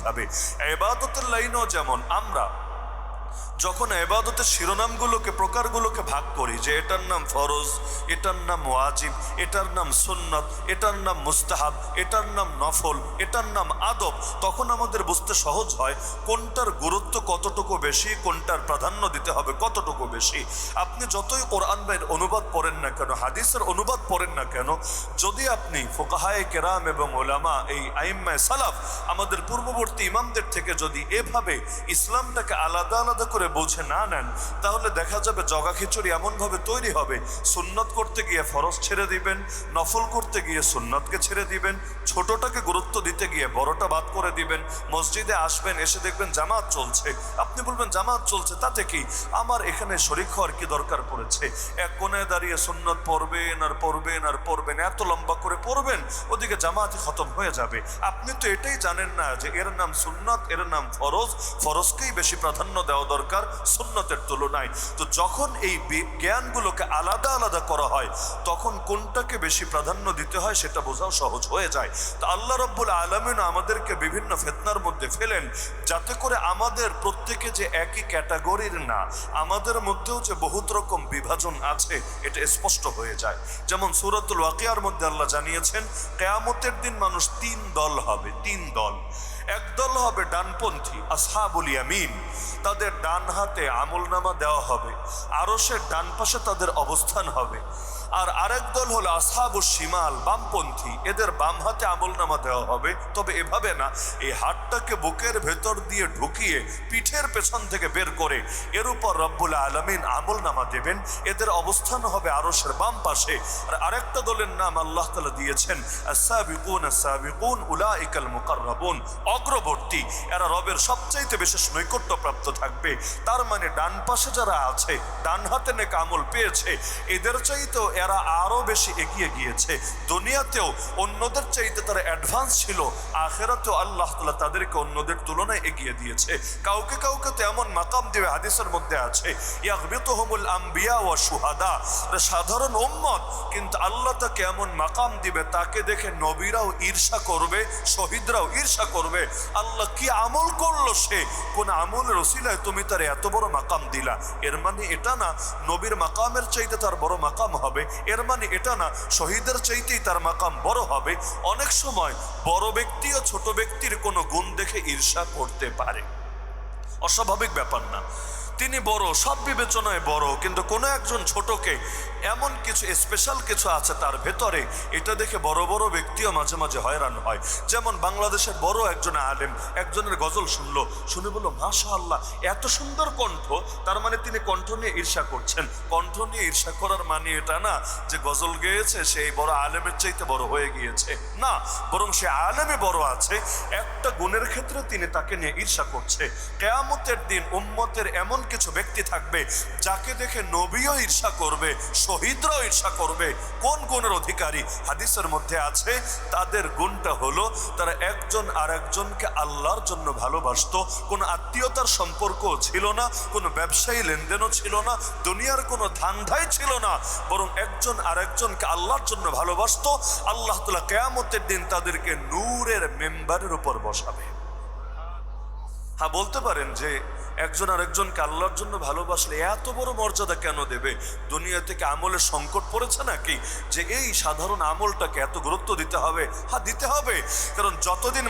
ভাবে। ইবাদতের লাইনেও যেমন আমরা যখন ইবাদতের শিরোনামগুলোকে, প্রকারগুলোকে ভাগ করি, যে এটার নাম ফরজ, এটার নাম ওয়াজিব, এটার নাম সুন্নত, এটার নাম মুস্তাহাব, এটার নাম নফল, এটার নাম আদব, তখন আমাদের বুঝতে সহজ হয় কোনটার গুরুত্ব কতটুকু বেশি, কোনটার প্রাধান্য দিতে হবে কতটুকু বেশি। আপনি যতই কোরআন বাইর অনুবাদ পড়েন না কেন, হাদিসের অনুবাদ পড়েন না কেন, যদি আপনি ফুকাহায়ে কেরাম এবং ওলামা, এই আইম্মায়ে সালাফ, আমাদের পূর্ববর্তী ইমামদের থেকে যদি এভাবে ইসলামটাকে আলাদা আলাদা করে বুঝে না নেন, তাহলে দেখা যাবে জগা খিচুড়ি এমনভাবে তৈরি হবে, সুন্নত করতে গিয়ে ফরজ ছেড়ে দিবেন, নফল করতে গিয়ে সুন্নতকে ছেড়ে দিবেন, ছোটটাকে গুরুত্ব দিতে গিয়ে বড়টা বাদ করে দিবেন। মসজিদে আসবেন, এসে দেখবেন জামাত চলছে, আপনি বলবেন জামাত চলছে তাতে কি, আমার এখানে শরীক হওয়ার কি দরকার পড়েছে? এক কোণে দাঁড়িয়ে সুন্নত পড়বেন আর পড়বেন আর পড়বেন, এত লম্বা করে পড়বেন, ওদিকে জামাতই খতম হয়ে যাবে। আপনি তো এটাই জানেন না যে এর নাম সুন্নত, এর নাম ফরজ, ফরজকেই বেশি প্রাধান্য দেওয়া দরকার সুন্নতের তুলনায়। তো যখন এই জ্ঞানগুলোকে আলাদা আলাদা করা হয়, তখন কোনটাকে বেশি প্রাধান্য দিতে হয় সেটা বোঝাও সহজ হয়ে যায়। তো আল্লাহ রাব্বুল আলামিন আমাদেরকে বিভিন্ন ফিতনার মধ্যে ফেলেন, যাতে করে আমাদের প্রত্যেকে যে একই ক্যাটাগরির না, আমাদের মধ্যেও যে বহুত রকম বিভাজন আছে এটা স্পষ্ট হয়ে যায়। যেমন সূরাতুল ওয়াকিয়ার মধ্যে আল্লাহ জানিয়েছেন, কিয়ামতের দিন মানুষ তিন দল হবে, তিন দল। একদল হবে ডানপন্থী, আসহাবুল ইয়ামিন, তাদের ডান হাতে আমলনামা দেওয়া হবে, আরশের ডান পাশে তাদের অবস্থান হবে। আর আরেক দল হলো আসহাবুশ শিমাল, বামপন্থী, এদের বাম হাতে আমলনামা দেওয়া হবে, তবে এভাবে না, এই হাতটাকে বুকের ভেতর দিয়ে ঢুকিয়ে পিঠের পেছন থেকে বের করে এর উপর রব্বুল আলামিন আমলনামা দেবেন, এদের অবস্থান হবে আরশের বাম পাশে। আর আরেকটা দলের নাম আল্লাহ তাআলা দিয়েছেন আস-সাবিকুন আস-সাবিকুন উলাইকাল মুকাররাবুন, অগ্রবর্তী, এরা রবের সবচাইতে বিশেষ নৈকট্যপ্রাপ্ত থাকবে। তার মানে ডান পাশে যারা আছে, ডান হাতে নেক আমল পেয়েছে, এদের চাইতেও এরা আরো বেশি এগিয়ে গিয়েছে। দুনিয়াতেও অন্যদের চাইতে তারা অ্যাডভান্স ছিল, আখিরাতেও আল্লাহ তাআলা তাদেরকে অন্যদের তুলনায় এগিয়ে দিয়েছে। কাউকে কাউকে তো এমন মাকাম দিবে, হাদিসের মধ্যে আছে, ইয়াগবিতুহুমুল আম্বিয়া ওয়া শুহাদা, সাধারণ উম্মত, কিন্তু আল্লাহ তাকে এমন মাকাম দিবে, তাকে দেখে নবীরাও ঈর্ষা করবে, শহীদরাও ঈর্ষা করবে। আল্লাহ কি আমল করলো সে, কোন আমলের ওসিলায় তুমি তার এত বড় মাকাম দিলা? এর মানে এটা না নবীর মাকামের চাইতে তার বড় মাকাম হবে, এর মানে এটা না শহীদের চাইতেই তার মাকাম বড় হবে। অনেক সময় বড় ব্যক্তিও ছোট ব্যক্তির কোনো গুণ দেখে ঈর্ষা করতে পারে, অস্বাভাবিক ব্যাপার না। তিনি বড়, সব বিবেচনায় বড়, কিন্তু কোনো একজন ছোটকে এমন কিছু স্পেশাল কিছু আছে তার ভেতরে, এটা দেখে বড় বড় ব্যক্তিও মাঝে মাঝে হয়রান হয়। যেমন বাংলাদেশের বড় একজন আলেম একজনের গজল শুনলো, শুনে বলল মাশাআল্লাহ এত সুন্দর কণ্ঠ, তার মানে তিনি কণ্ঠ নিয়ে ঈর্ষা করছেন। কণ্ঠ নিয়ে ঈর্ষা করার মানে এটা না যে গজল গেয়েছে সেই বড় আলেমের চাইতে বড় হয়ে গিয়েছে, না, বরং সে আলেমে বড় আছে, একটা গুণের ক্ষেত্রে তিনি তাকে নিয়ে ঈর্ষা করছে। কিয়ামতের দিন উম্মতের এমন কিছু ব্যক্তি থাকবে যাকে দেখে নবীও ঈর্ষা করবে, শহীদরাও ঈর্ষা করবে। কোন গুণের অধিকারী? হাদিসের মধ্যে আছে তাদের গুণটা হলো তারা একজন আর একজনকে আল্লাহর জন্য ভালোবাসতো, কোনো আত্মীয়তার সম্পর্ক ছিল না, কোনো ব্যবসায়ী লেনদেনও ছিল না, দুনিয়ার কোনো ধান্ধাই ছিল না, বরং একজন আর একজনকে আল্লাহর জন্য ভালোবাসতো। আল্লাহ তাআলা কিয়ামতের দিন তাদেরকে নূরের মেম্বারের উপর বসাবে। হ্যাঁ, বলতে পারেন যে একজন আর একজনকে আল্লাহর জন্য ভালোবাসলে এত বড় মর্যাদা কেন দেবে? দুনিয়া থেকে আমলের সংকট পড়েছে নাকি যে এই সাধারণ আমলটাকে এত গুরুত্ব দিতে হবে? হ্যাঁ, দিতে হবে, কারণ যতদিন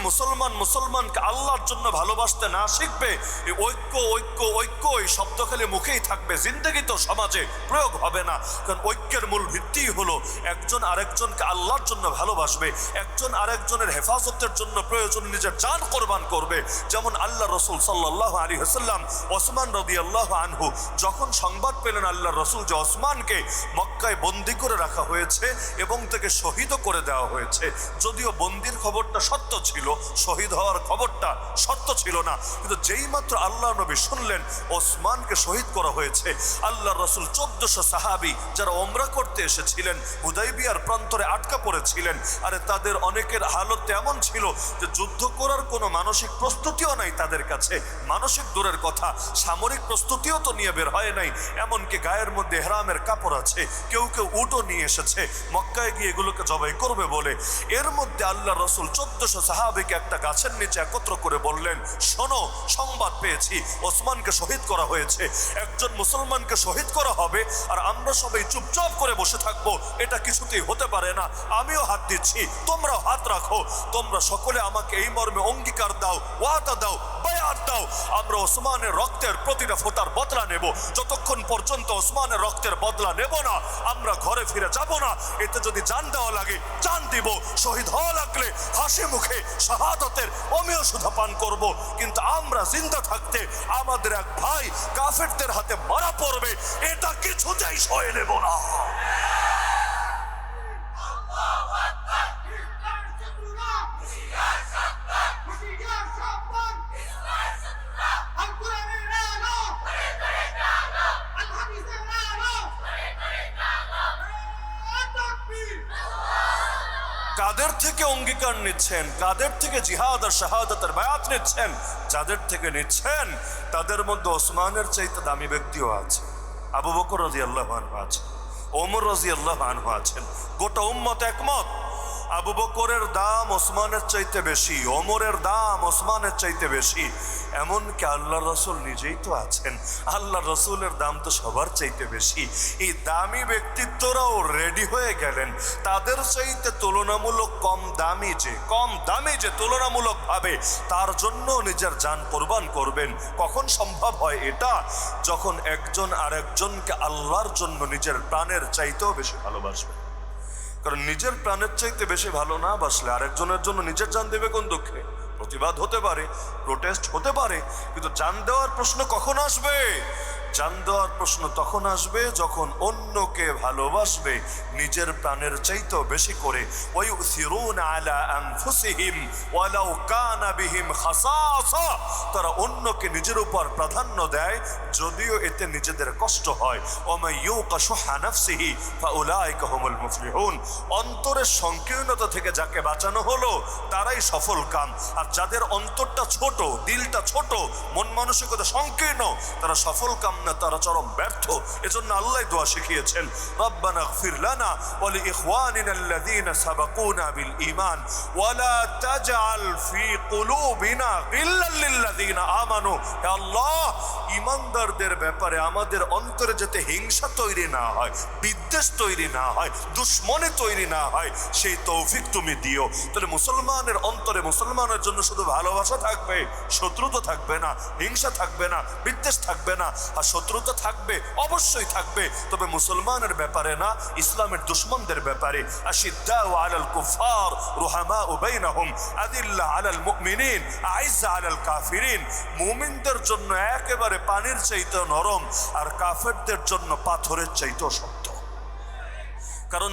মুসলমানকে আল্লাহর জন্য ভালোবাসতে না শিখবে, এই ঐক্য ঐক্য ঐক্য এই শব্দ খালি মুখেই থাকবে, জিন্দেগি তো সমাজে প্রয়োগ হবে না। কারণ ঐক্যের মূল ভিত্তি হলো একজন আরেকজনকে আল্লাহর জন্য ভালোবাসবে, একজন আরেকজনের হেফাজতের জন্য প্রয়োজন নিজের জান কোরবান করবে। যেমন আল্লাহ রাসূল সাল্লাল্লাহু আলাইহি ওয়াসাল্লাম ওসমান রাদিয়াল্লাহু আনহু যখন সংবাদ পেলেন আল্লাহ রাসূল যে ওসমানকে মক্কায় বন্দী করে রাখা হয়েছে এবং তাকে শহীদও করে দেওয়া হয়েছে, যদিও বন্দির খবরটা সত্য ছিল, শহীদ হওয়ার খবরটা সত্য ছিল না, কিন্তু যেই মাত্র আল্লাহ নবী শুনলেন ওসমানকে শহীদ করা হয়েছে, আল্লাহ রাসূল 1400 সাহাবী যারা ওমরা করতে এসেছিলেন হুদাইবিয়ার প্রান্তরে আটকা পড়েছিলেন, আরে তাদের অনেকের হালত এমন ছিল যে যুদ্ধ করার কোনো মানসিক প্রস্তুতিও নাই তাদের কাছে, মানসিক দূরের কথা, সামরিক প্রস্তুতিও তো নিয়ে বের হয় নাই, এমনকি গায়ের মধ্যে ইহরামের কাপড় আছে, কেউ কেউ উটও নিয়ে এসেছে মক্কায় গিয়ে এগুলোকে জবাই করবে বলে। এর মধ্যে আল্লাহ রসুল 1400 সাহাবীকে একটা গাছের নিচে একত্র করে বললেন, শোনো, সংবাদ পেয়েছি ওসমানকে শহীদ করা হয়েছে, একজন মুসলমানকে শহীদ করা হবে আর আমরা সবাই চুপচাপ করে বসে থাকবো, এটা কিছুতেই হতে পারে না। আমিও হাত দিচ্ছি, তোমরাও হাত রাখো, তোমরা সকলে আমাকে এই মর্মে অঙ্গীকার দাও, ওয়াদা দাও, বায়াত দাও, আমরা ওসমানের রক্তের প্রতিটা ফোঁটার বদলা নেব। যতক্ষণ পর্যন্ত ওসমানের রক্তের বদলা নেব না, আমরা ঘরে ফিরে যাব না। এতে যদি জান দেওয়া লাগে জান দিব, শহীদ হওয়া লাগলে হাসি মুখে শাহাদতের অমীয় সুধা পান করব। কিন্তু আমরা জিন্দা থাকতে আমাদের এক ভাই কাফেরদের হাতে মারা পড়বে, এটা কিছুতেই সয়ে নেব না। কাদের থেকে অঙ্গীকার নিচ্ছেন, কাদের থেকে জিহাদ আর শাহাদাতের বায়াত নিচ্ছেন? যাদের থেকে নিচ্ছেন তাদের মধ্যে ওসমানের চাইতে দামি ব্যক্তিও আছে, আবু বকর রাদিয়াল্লাহু আনহু আছেন, ওমর রাদিয়াল্লাহু আনহু আছেন। গোটা উম্মত একমত আবু বকরের দাম ওসমানের চাইতে বেশি, ওমরের দাম ওসমানের চাইতে বেশি। এমনকি আল্লাহ রসুল নিজেই তো আছেন, আল্লাহ রসুলের দাম তো সবার চাইতে বেশি। এই দামি ব্যক্তিত্বরাও রেডি হয়ে গেলেন তাদের চাইতে তুলনামূলক কম দামি যে তুলনামূলক ভাবে তার জন্য নিজের জান কোরবান করবেন। কখন সম্ভব হয় এটা? যখন একজন আরেকজনকে আল্লাহর জন্য নিজের প্রাণের চাইতেও বেশি ভালোবাসবে। কারণ নিজের প্রাণের চাইতে বেশি ভালো না বাসলে আরেকজনের জন্য নিজের জান দেবে কোন দুঃখে? প্রতিবাদ হতে পারে, প্রোটেস্ট হতে পারে, কিন্তু জান দেওয়ার প্রশ্ন কখন আসবে? জান দেওয়ার প্রশ্ন তখন আসবে যখন অন্যকে ভালোবাসবে নিজের প্রাণের চাইতেও বেশি করে। ওয়ায়ুসিরুনা আলা আনফুসিহিম ওয়ালাউ কানা বিহিম খাসাসা, তারা অন্যকে নিজের উপর প্রাধান্য দেয় যদিও এতে নিজেদের কষ্ট হয়। ওয়া ইউকা শুহা নাফসিহি ফাউলাইকা হুমুল মুফলিহুন, অন্তরের সংকীর্ণতা থেকে যাকে বাঁচানো হলো তারাই সফল কাম। আর যাদের অন্তরটা ছোট, দিলটা ছোট, মন মানসিকতা সংকীর্ণ, তারা সফল কাম না, তারা চরম ব্যর্থ। এজন্য আল্লাহ দোয়া শিখিয়েছেন, রব্বানা ইগফির লানা ওয়া লিইখওয়ানিনা আল্লাযীনা সাবাকুনা বিল ঈমান ওয়া লা তাজআল ফী কুলুবিনা গিল্লাল লিল্লাযীনা আমানু। হে আল্লাহ, ঈমানদারদের ব্যাপারে আমাদের অন্তরে যাতে হিংসা তৈরি না হয়, বিদ্বেষ তৈরি না হয়, দুশ্মনী তৈরি না হয়, সেই তৌফিক তুমি দিও। তাহলে মুসলমানের অন্তরে মুসলমানের জন্য শুধু ভালোবাসা থাকবে, শত্রুতা থাকবে না, হিংসা থাকবে না, বিদ্বেষ থাকবে না। আর শত্রুতা থাকবে, অবশ্যই থাকবে, তবে মুসলমানের ব্যাপারে না, ইসলামের দুশমনদের ব্যাপারে। আশিদ্দাউ আলাল কুফার রুহামাউ বাইনাহুম আদিল্লা আলাল মুমিনিন আইজ্জা আলাল কাফিরিন। মুমিনদের জন্য একেবারে পানির চাইতেও নরম আর কাফেরদের জন্য পাথরের চাইতেও শক্ত। কারণ